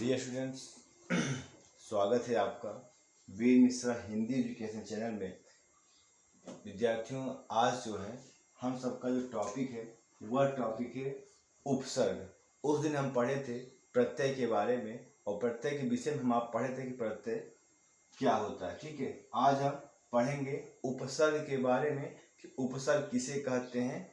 Dear students, स्वागत है आपका वीर मिश्रा हिंदी एजुकेशन चैनल में। विद्यार्थियों, आज जो है हम सबका जो टॉपिक है वह टॉपिक है उपसर्ग। उस दिन हम पढ़े थे प्रत्यय के बारे में और प्रत्यय के विषय में हम आप पढ़े थे कि प्रत्यय क्या होता है। ठीक है, आज हम पढ़ेंगे उपसर्ग के बारे में कि उपसर्ग किसे कहते हैं।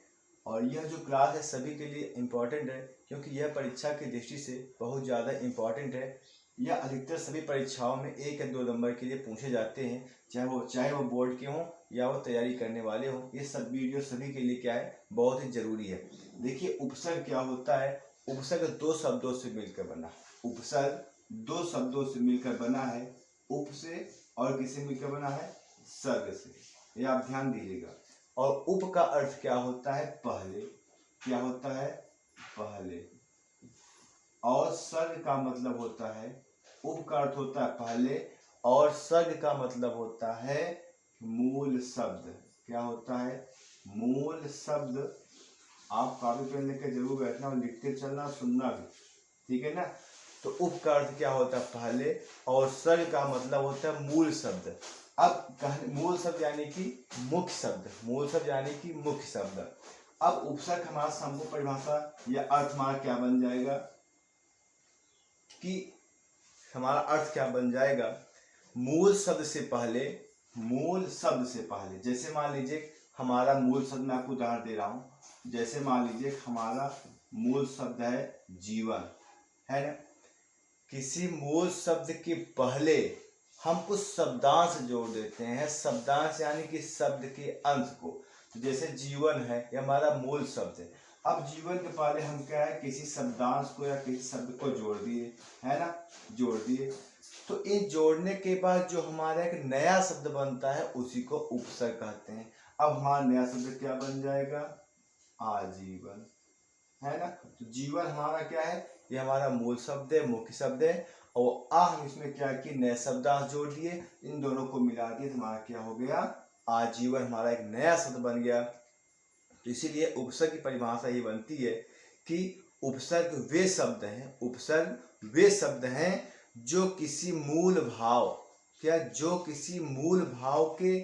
और यह जो क्लास है सभी के लिए इम्पॉर्टेंट है क्योंकि यह परीक्षा की दृष्टि से बहुत ज़्यादा इम्पॉर्टेंट है। यह अधिकतर सभी परीक्षाओं में 1 या 2 नंबर के लिए पूछे जाते हैं, चाहे वो बोर्ड के हों या वो तैयारी करने वाले हों। ये सब वीडियो सभी के लिए क्या है, बहुत ही जरूरी है। देखिए उपसर्ग क्या होता है। उपसर्ग दो शब्दों से मिलकर बना। उपसर्ग दो शब्दों से मिलकर बना है, उप से और किससे मिलकर बना है, सर्ग से। ये आप ध्यान दीजिएगा। और उप का अर्थ क्या होता है, पहले। क्या होता है, पहले। और सर्ग का मतलब होता है, उप का अर्थ होता है पहले और सर्ग का मतलब होता है मूल शब्द। क्या होता है, मूल शब्द। आप कॉपी पेन लेकर जरूर बैठना और लिखते चलना, सुनना भी, ठीक है ना। तो उप का अर्थ क्या होता है, पहले, और सर्ग का मतलब होता है मूल शब्द। अब मूल शब्द यानी कि मुख्य शब्द, मूल शब्द यानी कि मुख्य शब्द। अब उपसर्ग हमारा संपूर्ण परिभाषा या अर्थ हमारा क्या बन जाएगा कि हमारा अर्थ क्या बन जाएगा, मूल शब्द से पहले। मूल शब्द से पहले, जैसे मान लीजिए हमारा मूल शब्द, मैं आपको उदाहरण दे रहा हूं। जैसे मान लीजिए हमारा मूल शब्द है जीवन, है ना। किसी मूल शब्द के पहले हम कुछ शब्दांश जोड़ देते हैं। शब्दांश यानी कि शब्द के अंश को। तो जैसे जीवन है, ये हमारा मूल शब्द है। अब जीवन के पहले हम क्या है, किसी शब्दांश को या किसी शब्द को जोड़ दिए, है ना, जोड़ दिए। तो इन जोड़ने के बाद जो हमारा एक नया शब्द बनता है उसी को उपसर्ग कहते हैं। अब हमारा नया शब्द क्या बन जाएगा, आजीवन, है ना। तो जीवन हमारा क्या है, ये हमारा मूल शब्द है, मुख्य शब्द है। और हम इसमें क्या कि नए शब्दांश जोड़ दिए, इन दोनों को मिला दिए तो हमारा क्या हो गया, आजीवन। हमारा एक नया शब्द बन गया। तो इसीलिए उपसर्ग की परिभाषा ये बनती है कि उपसर्ग वे शब्द हैं, उपसर्ग वे शब्द हैं जो किसी मूल भाव, क्या, जो किसी मूल भाव के,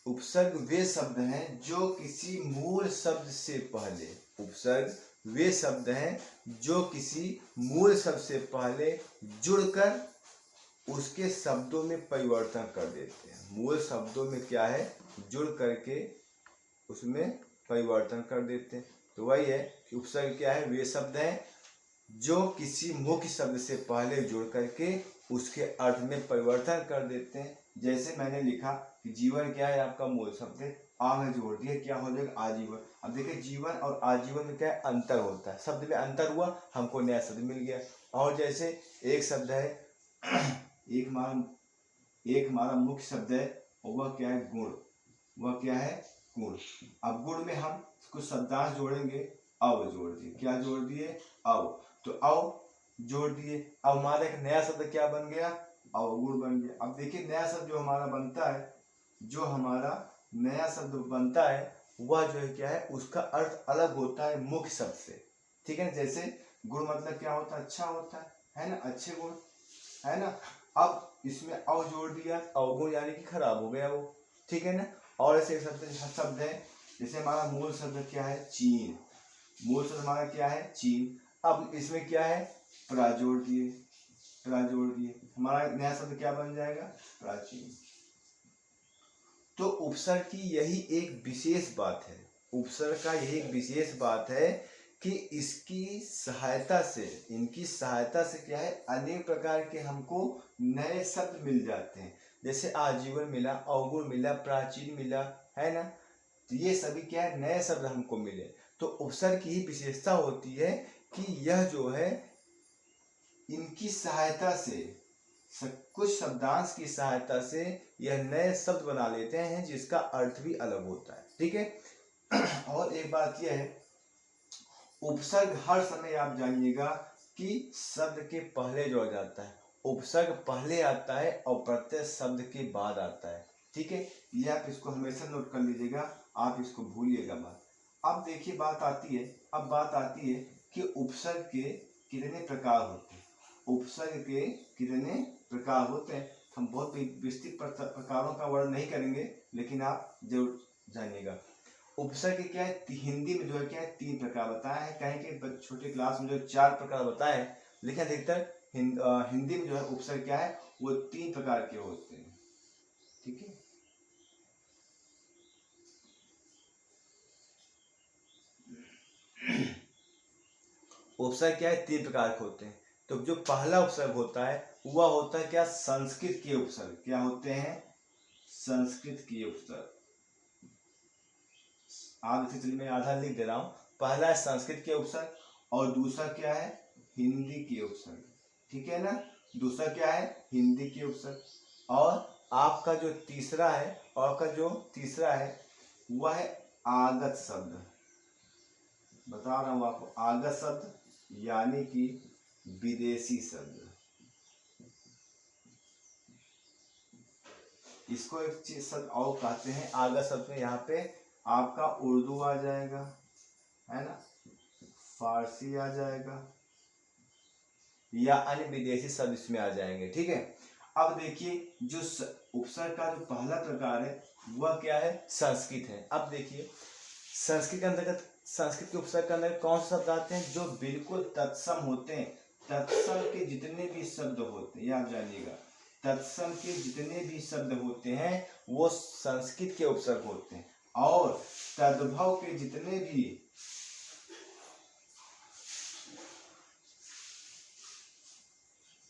उपसर्ग वे शब्द हैं जो किसी मूल शब्द से पहले। उपसर्ग वे शब्द हैं जो किसी मूल शब्द से पहले जुड़कर उसके शब्दों में परिवर्तन कर देते हैं। मूल शब्दों में क्या है, जुड़ करके उसमें परिवर्तन कर देते हैं। तो वही है कि उपसर्ग क्या है, वे शब्द हैं जो किसी मुख्य शब्द से पहले जुड़ करके उसके अर्थ में परिवर्तन कर देते हैं। जैसे मैंने लिखा कि जीवन क्या है, आपका मूल शब्द है, आ में जोड़ दिया, क्या हो जाएगा, आजीवन। अब देखिए जीवन और आजीवन में क्या है, अंतर होता है। शब्द में अंतर हुआ, हमको नया शब्द मिल गया। और जैसे एक शब्द है एक हमारा मुख्य शब्द है और वह क्या है, गुण। वह क्या है, गुण। अब गुण में हम कुछ शब्दांश जोड़ेंगे, अव जोड़ दिए, क्या जोड़ दिए, अव। तो अव जोड़ दिए, अब हमारा एक नया शब्द क्या बन गया, अवगुण बन गया। अब देखिए नया शब्द जो हमारा बनता है, जो हमारा नया शब्द बनता है वह जो है क्या है, उसका अर्थ अलग होता है मुख्य शब्द से, ठीक है ना। जैसे गुण मतलब क्या होता है, अच्छा होता है ना, अच्छे गुण, है ना। अब इसमें अव जोड़ दिया, अवगुण यानी कि खराब हो गया वो, ठीक है ना। और ऐसे शब्द है, जैसे हमारा मूल शब्द क्या है, चीन। मूल शब्द हमारा क्या है, चीन। अब इसमें क्या है, प्रा जोड़ दिए, प्रा जोड़ दिए, हमारा नया शब्द क्या बन जाएगा, प्राचीन। तो उपसर्ग की यही एक विशेष बात है, उपसर्ग का यही एक विशेष बात है कि इसकी सहायता से, इनकी सहायता से क्या है, अनेक प्रकार के हमको नए शब्द मिल जाते हैं। जैसे आजीवन मिला, अवगुण मिला, प्राचीन मिला, है ना। तो ये सभी क्या है, नए शब्द हमको मिले। तो उपसर्ग की ही विशेषता होती है कि यह जो है इनकी सहायता से, कुछ शब्दांश की सहायता से यह नए शब्द बना लेते हैं जिसका अर्थ भी अलग होता है, ठीक है। और एक बात यह है, उपसर्ग हर समय आप जानिएगा कि शब्द के पहले जोड़ा जाता है। उपसर्ग पहले आता है और प्रत्यय शब्द के बाद आता है, ठीक है। ये आप इसको हमेशा नोट कर लीजिएगा, आप इसको भूलिएगा मत। अब देखिए बात आती है कि उपसर्ग के कितने प्रकार होते हैं। उपसर्ग के कितने प्रकार होते हैं। हम बहुत विस्तृत प्रकारों का वर्णन नहीं करेंगे, लेकिन आप जरूर जानिएगा। उपसर्ग क्या है, हिंदी में जो है क्या है 3 प्रकार बताया है। कहें कि छोटे क्लास में जो 4 प्रकार बताए हैं, लेकिन अधिकतर हिंदी में जो है उपसर्ग क्या है वो 3 प्रकार के होते हैं। ठीक है, उपसर्ग क्या है 3 प्रकार के होते हैं। तो जो पहला उपसर्ग होता है वह होता है क्या, संस्कृत के उपसर्ग। क्या होते हैं, संस्कृत के उपसर्ग। आप इसे चलिए मैं आधा लिख दे रहा हूं। पहला है संस्कृत के उपसर्ग और दूसरा क्या है, हिंदी के उपसर्ग। ठीक है ना, दूसरा क्या है, हिंदी के उपसर्ग। और आपका जो तीसरा है, वह है आगत शब्द। बता रहा हूं आपको, आगत शब्द यानी कि विदेशी शब्द। इसको एक चीज शब्द और कहते हैं आगत शब्द में। यहाँ पे आपका उर्दू आ जाएगा, है ना, फारसी आ जाएगा या अन्य विदेशी शब्द इसमें आ जाएंगे। ठीक है, अब देखिए जो उपसर्ग का जो पहला प्रकार है वह क्या है, संस्कृत है। अब देखिए संस्कृत के अंतर्गत, संस्कृत के उपसर्ग के अंदर कौन से शब्द आते हैं, जो बिल्कुल तत्सम होते हैं। तत्सम के जितने भी शब्द होते हैं, ये आप जानिएगा, तत्सम के जितने भी शब्द होते हैं वो संस्कृत के उपसर्ग होते हैं। और तद्भव के जितने भी,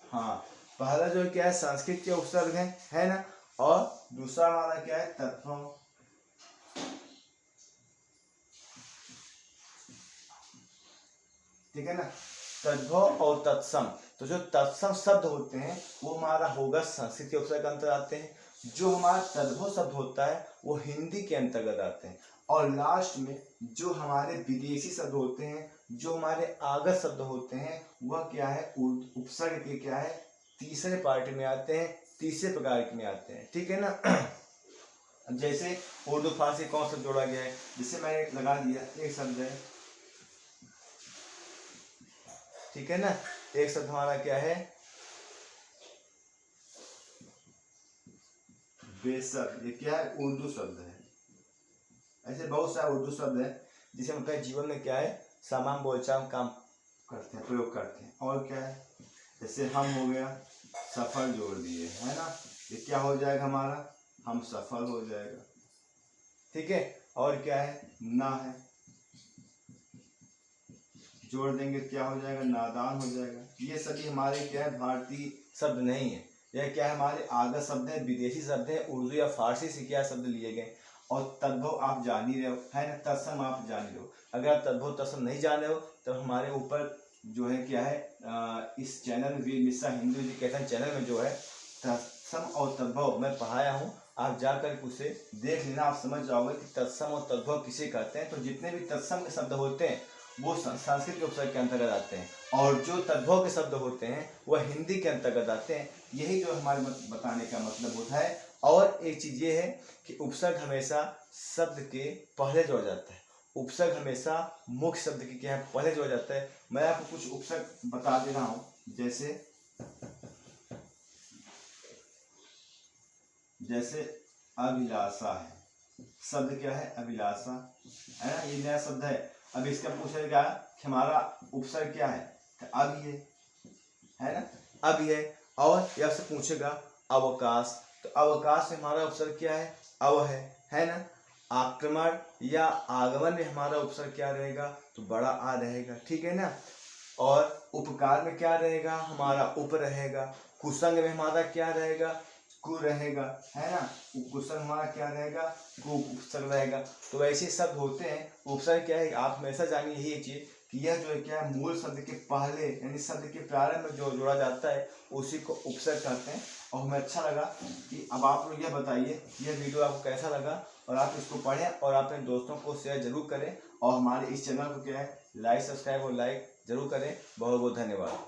हाँ, पहला जो क्या है संस्कृत के उपसर्ग है ना, और दूसरा हमारा क्या है, तद्भव। ठीक है ना, तद्भव और तत्सम। तो जो तत्सम शब्द होते हैं वो हमारा होगा संस्कृत के उपसर्ग के अंतर्गत आते हैं। जो हमारा तद्भव शब्द होता है वो हिंदी के अंतर्गत आते हैं। और लास्ट में जो हमारे विदेशी शब्द होते हैं, जो हमारे आगत शब्द होते हैं, वह क्या है, उपसर्ग के क्या है, तीसरे पार्ट में आते हैं, तीसरे प्रकार में आते हैं। ठीक है ना, जैसे उर्दू फारसी कौन सा जोड़ा गया है, जिसे मैंने लगा दिया, एक शब्द है। ठीक है ना, एक शब्द हमारा क्या है, बेशक। ये क्या है, उर्दू शब्द है। ऐसे बहुत सारे उर्दू शब्द है जिसे हम अपने जीवन में क्या है, सामान्य बोलचाल काम करते हैं, प्रयोग करते हैं। और क्या है, जैसे हम हो गया, सफल जोड़ दिए, है ना, ये क्या हो जाएगा हमारा, हम सफल हो जाएगा। ठीक है, और क्या है, ना है, जोड़ देंगे क्या हो जाएगा, नादान हो जाएगा। ये सभी हमारे क्या है, भारतीय शब्द नहीं है, यह क्या है, हमारे आगत शब्द है, विदेशी शब्द है, उर्दू या फारसी से क्या शब्द लिए गए। और तद्भव आप जान ही रहे हो, है ना, तत्सम आप जान रहे हो। अगर आप तद्भव तत्सम नहीं जान रहे हो तो हमारे ऊपर जो है क्या है, इस चैनल में, वीर मिश्रा हिंदी एजुकेशन चैनल में जो है तत्सम और तद्भव मैं पढ़ाया हूँ। आप जाकर उसे देख लेना, आप समझ जाओगे कि तत्सम और तद्भव किसे कहते हैं। तो जितने भी तत्सम के शब्द होते हैं वो संस्कृत के उपसर्ग के अंतर्गत आते हैं, और जो तद्भव के शब्द होते हैं वह हिंदी के अंतर्गत आते हैं। यही जो हमारे बताने का मतलब होता है। और एक चीज ये है कि उपसर्ग हमेशा शब्द के पहले जोड़ा जाता है। उपसर्ग हमेशा मुख्य शब्द के क्या है, पहले जोड़ा जाता है। मैं आपको कुछ उपसर्ग बता दे रहा हूँ, जैसे अभिलाषा है, शब्द क्या है, अभिलाषा, है ना, ये नया शब्द है। अब इसका पूछेगा कि हमारा उपसर्ग क्या है, तो अब ये है ना, अब ये। और यह से पूछेगा अवकाश, तो अवकाश में हमारा उपसर्ग क्या है, अव है ना। आक्रमण या आगमन में हमारा उपसर्ग क्या रहेगा, तो बड़ा आ रहेगा। ठीक है ना, और उपकार में क्या रहेगा, हमारा उप रहेगा। कुसंग में हमारा क्या रहेगा, कु रहेगा, है ना, उपसर्ग हमारा क्या रहेगा, कु उपसर्ग रहेगा। तो ऐसे शब्द होते हैं। उपसर्ग क्या है, आप हमेशा जानिए यही चीज कि यह जो है क्या है, मूल शब्द के पहले यानी शब्द के प्रारंभ में जो जोड़ा जाता है उसी को उपसर्ग कहते हैं। और हमें अच्छा लगा कि अब आप लोग यह बताइए यह वीडियो आपको कैसा लगा, और आप इसको पढ़ें और अपने दोस्तों को शेयर जरूर करें। और हमारे इस चैनल को क्या है, लाइक सब्सक्राइब और लाइक जरूर करें। बहुत बहुत धन्यवाद।